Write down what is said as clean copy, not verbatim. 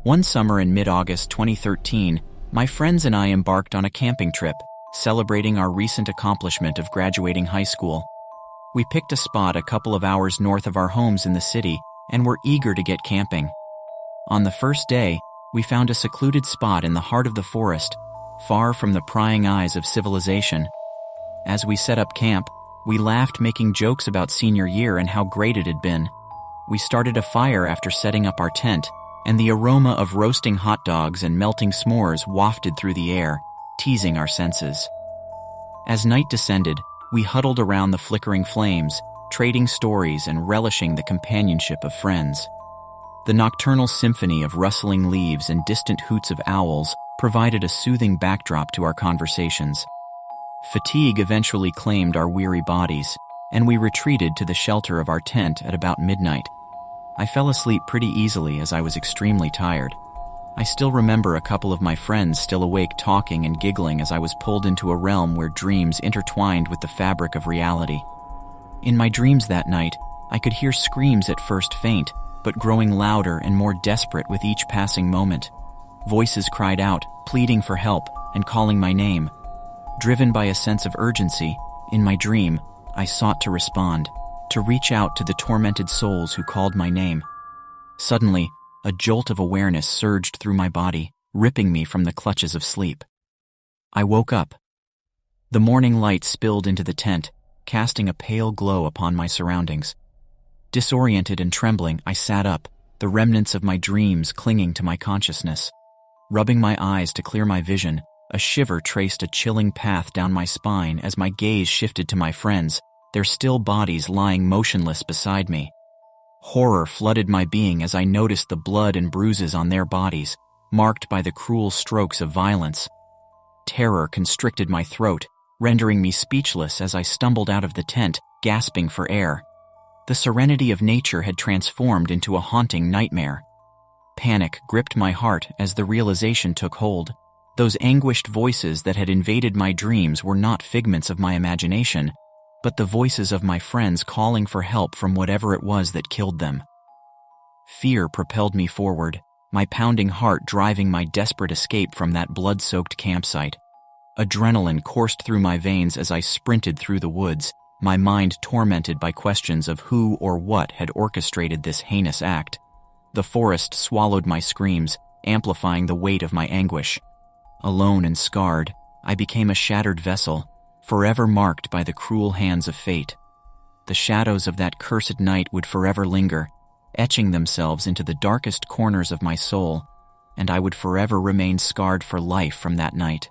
One summer in mid-August 2013, my friends and I embarked on a camping trip, celebrating our recent accomplishment of graduating high school. We picked a spot a couple of hours north of our homes in the city and were eager to get camping. On the first day, we found a secluded spot in the heart of the forest, far from the prying eyes of civilization. As we set up camp, we laughed, making jokes about senior year and how great it had been. We started a fire after setting up our tent, and the aroma of roasting hot dogs and melting s'mores wafted through the air, teasing our senses. As night descended, we huddled around the flickering flames, trading stories and relishing the companionship of friends. The nocturnal symphony of rustling leaves and distant hoots of owls provided a soothing backdrop to our conversations. Fatigue eventually claimed our weary bodies, and we retreated to the shelter of our tent at about midnight. I fell asleep pretty easily as I was extremely tired. I still remember a couple of my friends still awake, talking and giggling as I was pulled into a realm where dreams intertwined with the fabric of reality. In my dreams that night, I could hear screams, at first faint, but growing louder and more desperate with each passing moment. Voices cried out, pleading for help and calling my name. Driven by a sense of urgency, in my dream, I sought to respond, to reach out to the tormented souls who called my name. Suddenly, a jolt of awareness surged through my body, ripping me from the clutches of sleep. I woke up. The morning light spilled into the tent, casting a pale glow upon my surroundings. Disoriented and trembling, I sat up, the remnants of my dreams clinging to my consciousness. Rubbing my eyes to clear my vision, a shiver traced a chilling path down my spine as my gaze shifted to my friends, their still bodies lying motionless beside me. Horror flooded my being as I noticed the blood and bruises on their bodies, marked by the cruel strokes of violence. Terror constricted my throat, rendering me speechless as I stumbled out of the tent, gasping for air. The serenity of nature had transformed into a haunting nightmare. Panic gripped my heart as the realization took hold. Those anguished voices that had invaded my dreams were not figments of my imagination, but the voices of my friends calling for help from whatever it was that killed them. Fear propelled me forward, my pounding heart driving my desperate escape from that blood-soaked campsite. Adrenaline coursed through my veins as I sprinted through the woods, my mind tormented by questions of who or what had orchestrated this heinous act. The forest swallowed my screams, amplifying the weight of my anguish. Alone and scarred, I became a shattered vessel, forever marked by the cruel hands of fate. The shadows of that cursed night would forever linger, etching themselves into the darkest corners of my soul, and I would forever remain scarred for life from that night.